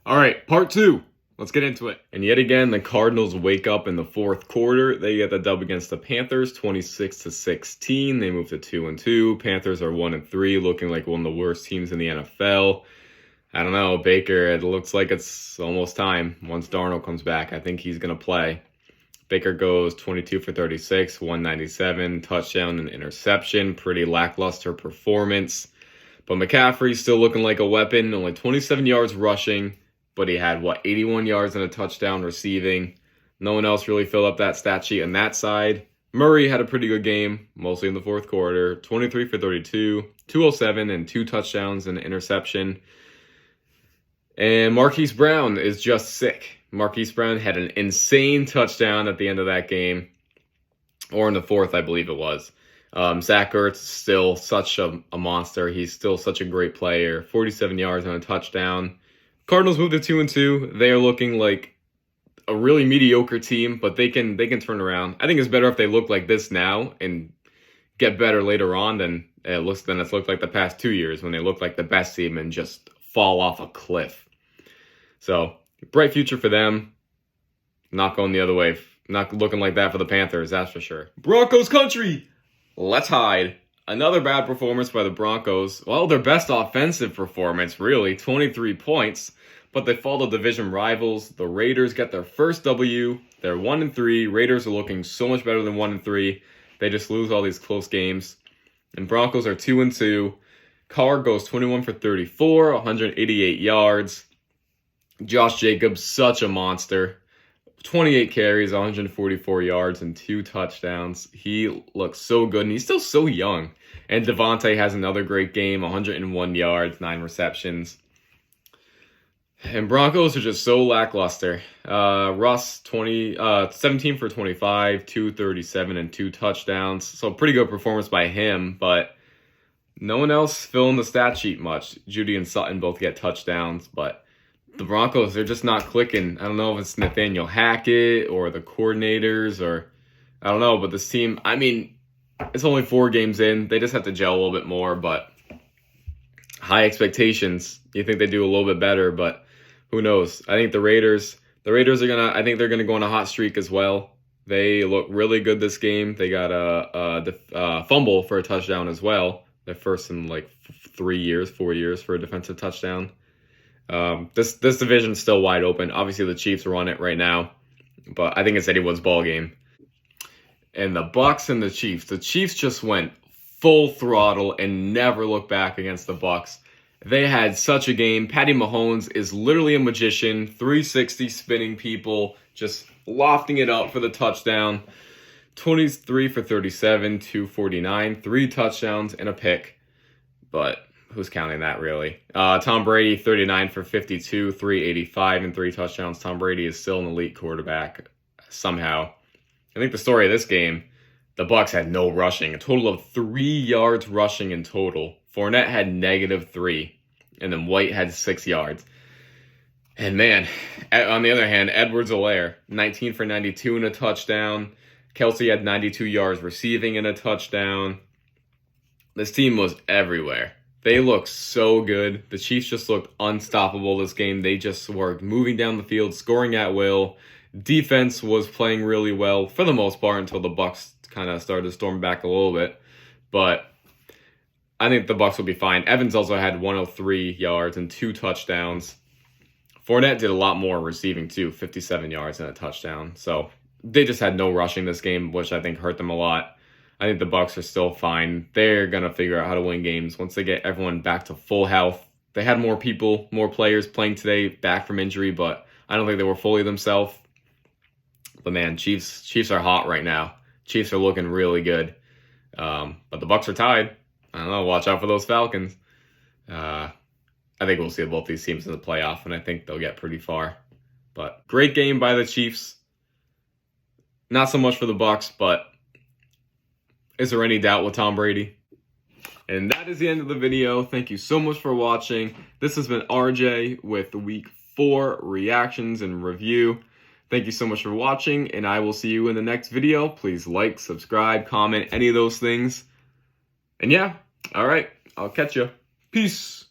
All right, part two. Let's get into it. And yet again, the Cardinals wake up in the fourth quarter. They get the dub against the Panthers, 26-16. They move to 2-2. Panthers are 1-3, looking like one of the worst teams in the NFL. I don't know, Baker, it looks like it's almost time. Once Darnold comes back, I think he's going to play. Baker goes 22 for 36, 197, touchdown and interception. Pretty lackluster performance. But McCaffrey's still looking like a weapon, only 27 yards rushing. But he had, 81 yards and a touchdown receiving. No one else really filled up that stat sheet on that side. Murray had a pretty good game, mostly in the fourth quarter. 23 for 32, 207, and 2 touchdowns and an interception. And Marquise Brown is just sick. Marquise Brown had an insane touchdown at the end of that game. Or in the fourth, I believe it was. Zach Ertz is still such a monster. He's still such a great player. 47 yards and a touchdown. Cardinals moved to 2-2. They are looking like a really mediocre team, but they can turn around. I think it's better if they look like this now and get better later on than it's looked like the past 2 years when they look like the best team and just fall off a cliff. So, bright future for them. Not going the other way. Not looking like that for the Panthers, that's for sure. Broncos country! Let's hide. Another bad performance by the Broncos. Well, their best offensive performance, really. 23 points. But they fall to division rivals. The Raiders get their first W. They're 1-3. Raiders are looking so much better than 1-3. They just lose all these close games. And Broncos are 2-2. Carr goes 21 for 34, 188 yards. Josh Jacobs, such a monster. 28 carries, 144 yards, and 2 touchdowns. He looks so good, and he's still so young. And Devontae has another great game, 101 yards, 9 receptions. And Broncos are just so lackluster. Russ, 17 for 25, 237, and 2 touchdowns. So pretty good performance by him, but no one else filling the stat sheet much. Judy and Sutton both get touchdowns, but the Broncos, they're just not clicking. I don't know if it's Nathaniel Hackett or the coordinators or I don't know, but this team, I mean, it's only 4 games in. They just have to gel a little bit more, but high expectations. You think they do a little bit better, but who knows? I think the Raiders they're going to go on a hot streak as well. They look really good this game. They got a fumble for a touchdown as well. Their first in like 4 years for a defensive touchdown. This division's still wide open. Obviously, the Chiefs run it right now, but I think it's anyone's ball game. And the Bucs and the Chiefs just went full throttle and never looked back against the Bucs. They had such a game. Patty Mahomes is literally a magician, 360 spinning people, just lofting it up for the touchdown. 23 for 37, 249, 3 touchdowns and a pick, but who's counting that, really? Tom Brady, 39 for 52, 385, and 3 touchdowns. Tom Brady is still an elite quarterback somehow. I think the story of this game, the Bucs had no rushing. A total of 3 yards rushing in total. Fournette had -3, and then White had 6 yards. And man, on the other hand, Edwards-Helaire, 19 for 92 and a touchdown. Kelsey had 92 yards receiving and a touchdown. This team was everywhere. They looked so good. The Chiefs just looked unstoppable this game. They just were moving down the field, scoring at will. Defense was playing really well for the most part until the Bucs kind of started to storm back a little bit. But I think the Bucs will be fine. Evans also had 103 yards and 2 touchdowns. Fournette did a lot more receiving too, 57 yards and a touchdown. So they just had no rushing this game, which I think hurt them a lot. I think the Bucs are still fine. They're going to figure out how to win games once they get everyone back to full health. They had more players playing today back from injury, but I don't think they were fully themselves. But man, Chiefs are hot right now. Chiefs are looking really good. But the Bucs are tied. I don't know. Watch out for those Falcons. I think we'll see both these teams in the playoff, and I think they'll get pretty far. But great game by the Chiefs. Not so much for the Bucs, but is there any doubt with Tom Brady? And that is the end of the video. Thank you so much for watching. This has been RJ with Week 4 reactions and review. Thank you so much for watching, and I will see you in the next video. Please like, subscribe, comment, any of those things. And yeah, all right, I'll catch you. Peace.